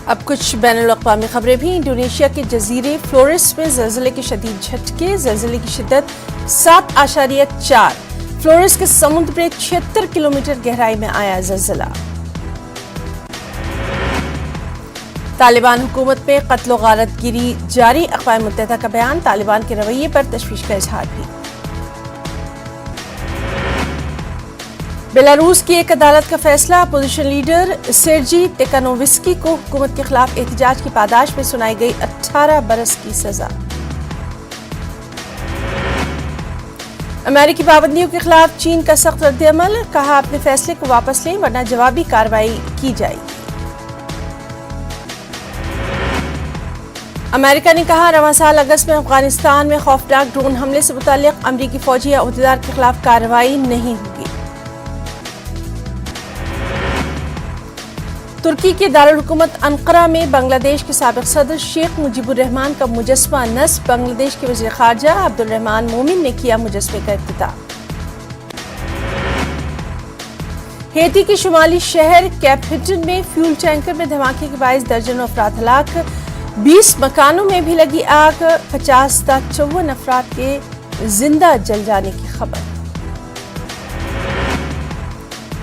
अब कुछ बैनुल-अक़वामी खबरें भी। इंडोनेशिया के जजीरे फ्लोरेस में ज़लज़ले के शदीद झटके, ज़लज़ले की शिद्दत 7.4। फ्लोरेस के समुद्र में 76 किलोमीटर गहराई में आया ज़लज़ला। तालिबान हुकूमत में कत्ल और गारतगिरी जारी, अक़वाम मुत्तहिदा का बयान। तालिबान के रवैये पर तशवीश का इजहार भी। बेलारूस की एक अदालत का फैसला, अपोजिशन लीडर सेर्जी तिखानोविस्की को हुकूमत के खिलाफ एहतजाज की पादाश में सुनाई गई 18 बरस की सजा। अमेरिकी पाबंदियों के खिलाफ चीन का सख्त रद्द-ए-अमल, कहा अपने फैसले को वापस लें वरना जवाबी कार्रवाई की जाएगी। अमेरिका ने कहा रवां साल अगस्त में अफगानिस्तान में खौफनाक ड्रोन हमले से मुताल्लिक अमरीकी फौजी या उहदेदार के खिलाफ कार्रवाई नहीं होगी। तुर्की के दारुल हुकूमत अंकारा में बांग्लादेश के साबिक सदर शेख मुजीबुर रहमान का मुजस्मा नस्ब, बांग्लादेश के वज़ीर ख़ारजा अब्दुल रहमान मोमिन ने किया मुजस्मे का इफ्तिताह। हेती के शुमाली शहर कैपहिटन में फ्यूल टैंकर में धमाके के बायस दर्जनों अफराद हलाक, 20 मकानों में भी लगी आग, 50-54 अफराद के जिंदा जल जाने की खबर।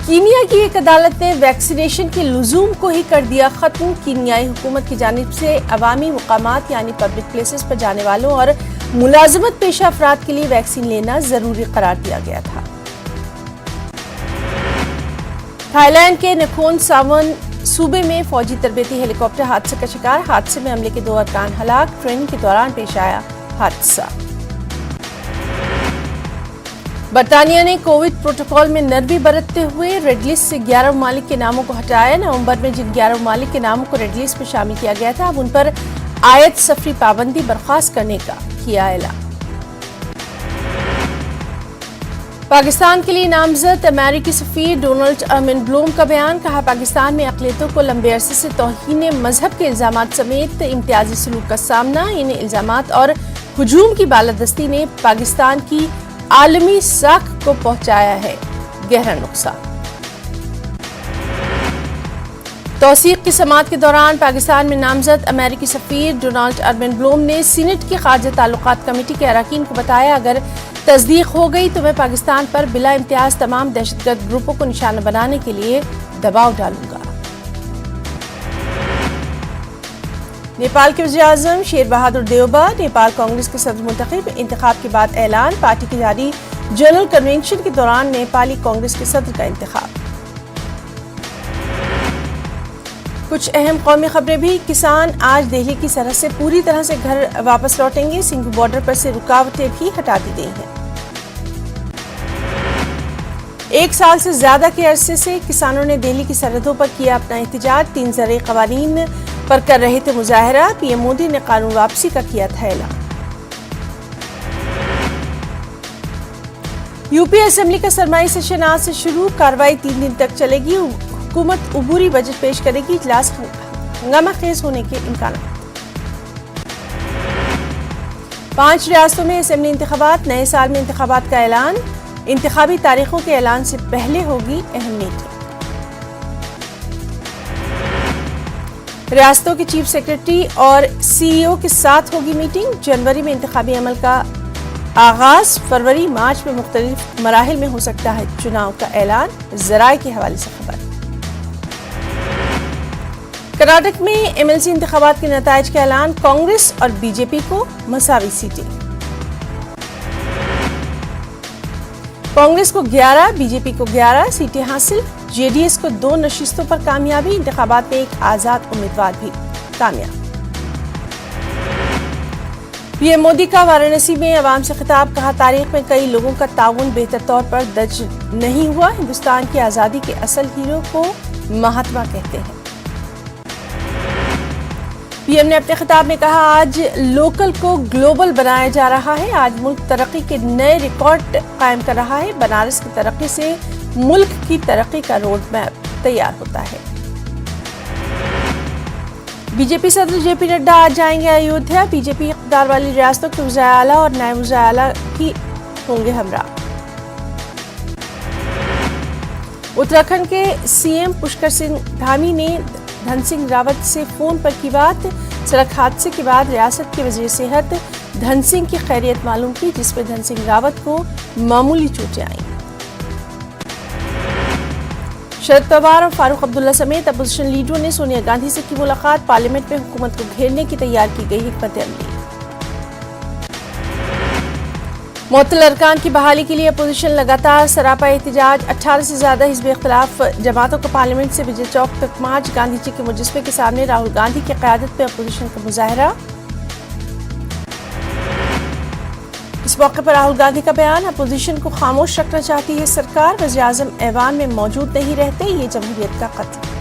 कीनिया की एक अदालत ने वैक्सीनेशन के लुजूम को ही कर दिया खत्म। कीनियाई हुकूमत की जानिब से अवामी मुकामात यानी पब्लिक प्लेसेस पर जाने वालों और मुलाजमत पेशा अफराद के लिए वैक्सीन लेना जरूरी करार दिया गया था। थाईलैंड के नखोन सावन सूबे में फौजी तरबेती हेलीकॉप्टर हादसे का शिकार, हादसे में अमले के 2 अरकान हलाक, ट्रेनिंग के दौरान पेश आया हादसा। बरतानिया ने कोविड प्रोटोकॉल में नरमी बरतते हुए रेड लिस्ट से 11 ममालिक के नामों को हटाया। नवंबर में जिन 11 ममालिक के नामों को रेड लिस्ट में शामिल किया गया था, अब उन पर आयत सफरी पाबंदी बर्खास्त करने का किया ऐलान। पाकिस्तान के लिए नामजद अमेरिकी सफीर डोनाल्ड अर्मिन ब्लूम का बयान, कहा पाकिस्तान में अक़लियतों को लंबे अरसे से तौहीन मजहब के इल्जामात समेत इम्तियाजी सलूक का सामना, इन इल्जामात और हुजूम की बालादस्ती ने पाकिस्तान की आलमी साख को पहुंचाया है गहरा नुकसान। तौसीक की समाअत के दौरान पाकिस्तान में नामजद अमेरिकी सफीर डोनाल्ड अर्मिन ब्लूम ने सीनेट की खारजा ताल्लुकात कमेटी के अरकान को बताया, अगर तस्दीक हो गई तो मैं पाकिस्तान पर बिला इम्तियाज तमाम दहशतगर्द ग्रुपों को निशाना बनाने के लिए दबाव डालूंगा। नेपाल के वज़ीर-ए-आज़म शेर बहादुर देउबा नेपाल कांग्रेस के सदर मुंतखब, इंतखाब के बाद ऐलान, पार्टी की जारी जनरल कन्वेंशन के दौरान नेपाली कांग्रेस के सदर का इंतखाब। कुछ अहम कौमी खबरें भी। किसान आज दिल्ली की सरहद से पूरी तरह से घर वापस लौटेंगे, सिंघू बॉर्डर पर से रुकावटें भी हटा दी गई हैं। 1 साल से ज्यादा के अरसे से किसानों ने दिल्ली की सरहदों पर किया अपना एहतजाज, 3 ज़रई क़वानीन पर कर रहे थे मुजाहरा, पीएम मोदी ने कानून वापसी का किया था ऐलान। यूपी असेंबली का सरमाई सेशन आज से शुरू, कार्रवाई 3 दिन तक चलेगी। हुकूमत उबूरी बजट पेश करेगी, इजलास हंगामाखेज होने के इम्कान। 5 रियासतों में असेंबली इंतखाबात, नए साल में इंतखाबात का ऐलान, इंतखाबी तारीखों के ऐलान से पहले होगी अहम मीटिंग। रियासतों के चीफ सेक्रेटरी और सीईओ के साथ होगी मीटिंग। जनवरी में इंतखाबी अमल का आगाज, फरवरी मार्च में मुख्तलिफ मराहिल में हो सकता है चुनाव का ऐलान, ज़राए के हवाले से खबर। कर्नाटक में एमएलसी इंतखाबात के नताइज का ऐलान, कांग्रेस और बीजेपी को मसावी सीटें। कांग्रेस को 11, बीजेपी को 11 सीटें हासिल, जेडीएस को 2 नशिस्तों पर कामयाबी, इंतखाबात में एक आजाद उम्मीदवार भी कामयाब। पीएम मोदी का वाराणसी में अवाम से खिताब, कहा तारीख में कई लोगों का ताउन बेहतर तौर पर दर्ज नहीं हुआ, हिंदुस्तान की आज़ादी के असल हीरो को महात्मा कहते हैं। पीएम ने अपने खिताब में कहा, आज लोकल को ग्लोबल बनाया जा रहा है, आज मुल्क तरक्की के नए रिकॉर्ड कायम कर रहा है, बनारस की तरक्की से मुल्क की तरक्की का रोड मैप तैयार होता है। बीजेपी सदर जेपी नड्डा आज जाएंगे अयोध्या, बीजेपी इक़्तिदार वाली रियासतों के वज़ीर आला और नायब वज़ीर आला भी होंगे हमरा। उत्तराखंड के सीएम पुष्कर सिंह धामी ने धन सिंह रावत से फोन पर की बात। सड़क हादसे के बाद रियासत के वजीर सेहत धन सिंह की खैरियत मालूम की, जिसमें धन सिंह रावत को मामूली चोटें आईं। शरद पवार और फारूक अब्दुल्ला समेत अपोजिशन लीडरों ने सोनिया गांधी से की मुलाकात। पार्लियामेंट में हुकूमत को घेरने की तैयार की गई हिकमत अमली। मुअत्तल अरकान की बहाली के लिए अपोजिशन लगातार सरापा एहतजाज। 18 से ज्यादा हिज़्ब इख्तिलाफ जमातों का पार्लियामेंट से विजय चौक तक मार्च। गांधी जी के मुजस्समे के सामने राहुल गांधी की क़यादत में अपोजिशन का मुजाहरा। इस मौके पर राहुल गांधी का बयान, अपोजिशन को खामोश रखना चाहती है सरकार, वज़ीर आज़म ऐवान में मौजूद नहीं रहते, ये जमहूरियत का कत्ल।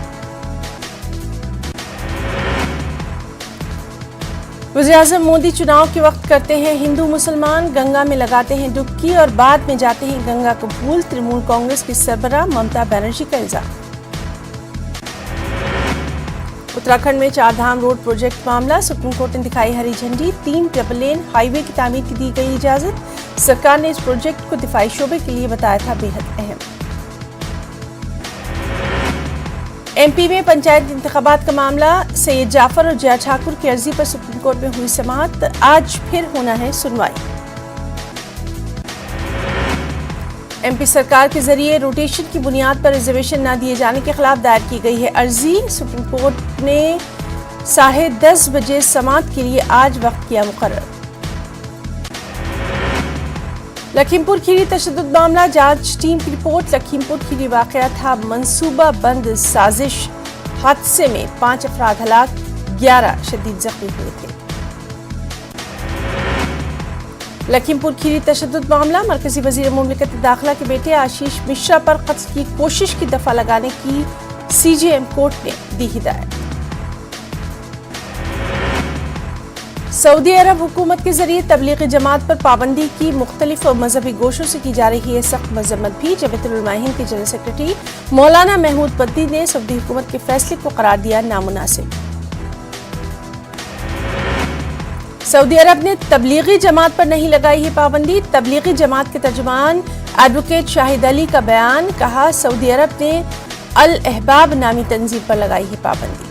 वज़ीर आज़म मोदी चुनाव के वक्त करते हैं हिंदू मुसलमान, गंगा में लगाते हैं डुबकी और बाद में जाते हैं गंगा को भूल। तृणमूल कांग्रेस की सरबराह ममता बनर्जी का इल्जाम। उत्तराखंड में चारधाम रोड प्रोजेक्ट मामला, सुप्रीम कोर्ट ने दिखाई हरी झंडी। 3 डबल लेन हाईवे की तामीर की दी गई इजाजत। सरकार ने इस प्रोजेक्ट को दिफाई शोबे के लिए बताया था बेहद अहम। एमपी में पंचायत इंतखाबात का मामला, सैयद जाफर और जया ठाकुर की अर्जी पर सुप्रीम कोर्ट में हुई समाअत। आज फिर होना है सुनवाई। एमपी सरकार के जरिए रोटेशन की बुनियाद पर रिजर्वेशन न दिए जाने के खिलाफ दायर की गई है अर्जी। सुप्रीम कोर्ट ने 10:30 बजे समाअत के लिए आज वक्त किया मुकर्रर। लखीमपुर खीरी तशद्दुद मामला, जांच टीम की रिपोर्ट। लखीमपुर खीरी वाकया था मंसूबा बंद साजिश। हादसे में 5 अफराद हलाक, 11 शदीद जख्मी हुए थे। लखीमपुर खीरी तशद्दुद मामला, मरकजी वजीर मुमलिकत दाखिला के बेटे आशीष मिश्रा पर कत्ल की कोशिश की दफा लगाने की सीजेएम कोर्ट ने दी हिदायत। सऊदी अरब हुकूमत के जरिए तबलीगी जमात पर पाबंदी की मुख्तलिफ मजहबी गोशों से की जा रही है सख्त मजम्मत भी। जमीयत उलमा हिंद के जनरल सेक्रेटरी मौलाना महमूद बद्दी ने सऊदी हुकूमत के फैसले को करार दिया नामुनासिब। सऊदी अरब ने तबलीगी जमात पर नहीं लगाई है पाबंदी। तबलीगी जमात के तर्जुमान एडवोकेट शाहिद अली का बयान, कहा सऊदी अरब ने अल अहबाब नामी तंजीम पर लगाई है पाबंदी।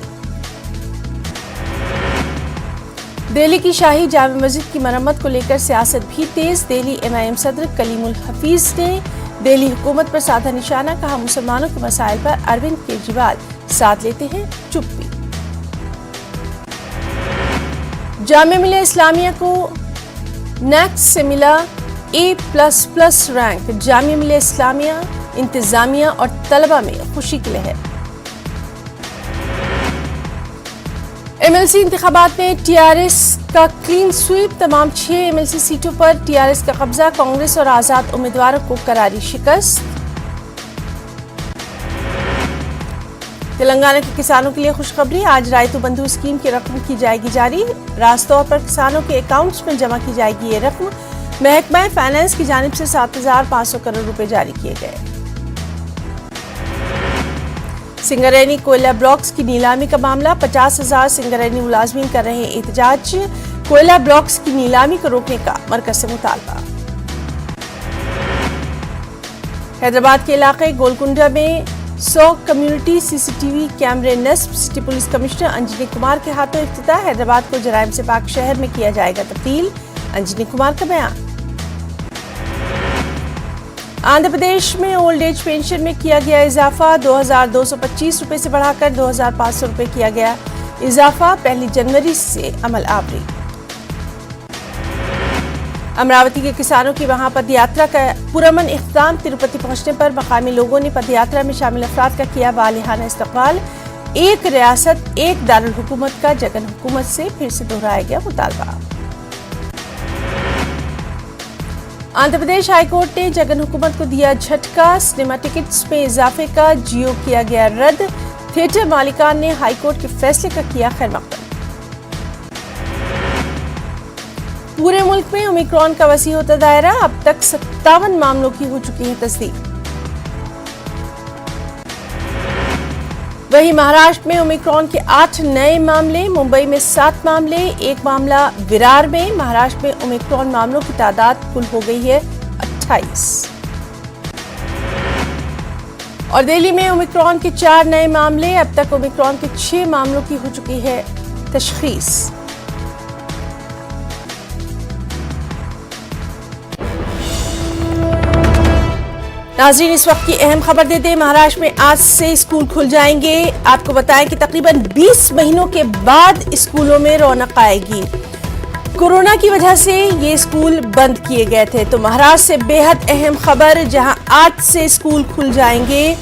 दिल्ली की शाही जामे मस्जिद की मरम्मत को लेकर सियासत भी तेज। दिल्ली एमआईएम सदर कलीमुल हफीज ने दिल्ली हुकूमत पर साधा निशाना, कहा मुसलमानों के मसाइल पर अरविंद केजरीवाल साथ लेते हैं चुप्पी। जामिया मिलिया इस्लामिया को नैक से मिला A++ रैंक। जामिया मिलिया इस्लामिया, इंतजामिया और तलबा में खुशी की लहर। एमएलसी इंतखाबात में टीआरएस का क्लीन स्वीप, तमाम 6 एमएलसी सीटों पर टीआरएस का कब्जा। कांग्रेस और आजाद उम्मीदवारों को करारी शिकस्त। तेलंगाना के किसानों के लिए खुशखबरी, आज रायतु बंधु स्कीम की रकम की जाएगी जारी। रास तौर पर किसानों के अकाउंट्स में जमा की जाएगी ये रकम। महकमा फाइनेंस की जानिब से 7,500 करोड़ रुपए जारी किए गए। सिंगरैनी कोयला ब्लॉक्स की नीलामी का मामला, 50,000 सिंगरैनी मुलाजमीन कर रहे हैं एहतजाज। कोयला ब्लॉक्स की नीलामी को रोकने का मरकज से मुतालबा। हैदराबाद के इलाके गोलकुंडा में 100 कम्युनिटी सीसीटीवी कैमरे नस्ब। City police commissioner Anjani Kumar के हाथों इफ्तिताह। हैदराबाद को जराइम से पाक शहर में किया जाएगा तब्दील, अंजनी कुमार का बयान। आंध्र प्रदेश में ओल्ड एज पेंशन में किया गया इजाफा, 2,225 रुपए से बढ़ाकर 2,500 रुपए किया गया इजाफा। 1 जनवरी से अमल आवरी। अमरावती के किसानों की वहां पदयात्रा का पुरअमन इख्तिताम। तिरुपति पहुंचने पर मकामी लोगों ने पदयात्रा में शामिल अफराद का किया वालिहाना इस्तकबाल। एक रियासत एक दारुल हुकूमत का जगन हुकूमत से फिर से दोहराया गया मुतालबा। आंध्र प्रदेश हाईकोर्ट ने जगन हुकूमत को दिया झटका। सिनेमा टिकट्स में इजाफे का जियो किया गया रद्द। थिएटर मालिकान ने हाईकोर्ट के फैसले का किया खैर मकदम। पूरे मुल्क में ओमिक्रॉन का वसी होता दायरा, अब तक 57 मामलों की हो चुकी है तस्दीक। वहीं महाराष्ट्र में ओमिक्रॉन के 8 नए मामले, मुंबई में 7 मामले, 1 मामला विरार में। महाराष्ट्र में ओमिक्रॉन मामलों की तादाद कुल हो गई है 28। और दिल्ली में ओमिक्रॉन के 4 नए मामले। अब तक ओमिक्रॉन के 6 मामलों की हो चुकी है तशखीस। नाज़रीन, इस वक्त की अहम खबर देते हैं। महाराष्ट्र में आज से स्कूल खुल जाएंगे। आपको बताएं कि तकरीबन 20 महीनों के बाद स्कूलों में रौनक आएगी। कोरोना की वजह से ये स्कूल बंद किए गए थे, तो महाराष्ट्र से बेहद अहम खबर, जहां आज से स्कूल खुल जाएंगे।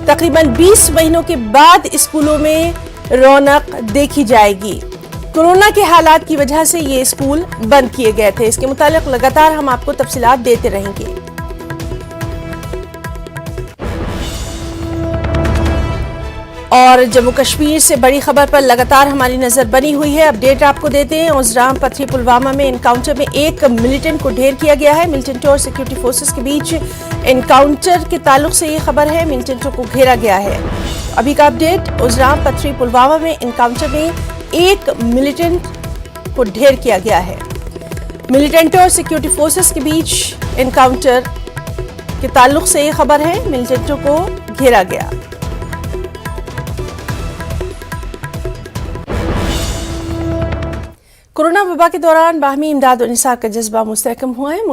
तकरीबन 20 महीनों के बाद स्कूलों में रौनक देखी जाएगी। कोरोना के हालात की वजह से ये स्कूल बंद किए गए थे। इसके मुतालिक लगातार हम आपको तफसीलात देते रहेंगे। और जम्मू कश्मीर से बड़ी खबर पर लगातार हमारी नजर बनी हुई है। अपडेट आपको देते हैं। उजराम पथरी पुलवामा में एनकाउंटर में एक मिलिटेंट को ढेर किया गया है। मिलिटेंटों और सिक्योरिटी फोर्सेस के बीच एनकाउंटर के ताल्लुक से ये खबर है। मिलिटेंटों को घेरा गया है। अभी का अपडेट, उजराम पथरी पुलवामा में एनकाउंटर में एक मिलिटेंट को ढेर किया गया है। मिलिटेंटों और सिक्योरिटी फोर्सेस के बीच एनकाउंटर के ताल्लुक से ये खबर है। मिलिटेंटों को घेरा गया। कोरोना वबा के दौरान बाहमी इमदाद और इंसाफ का जज्बा मुस्तहकम हुआ है।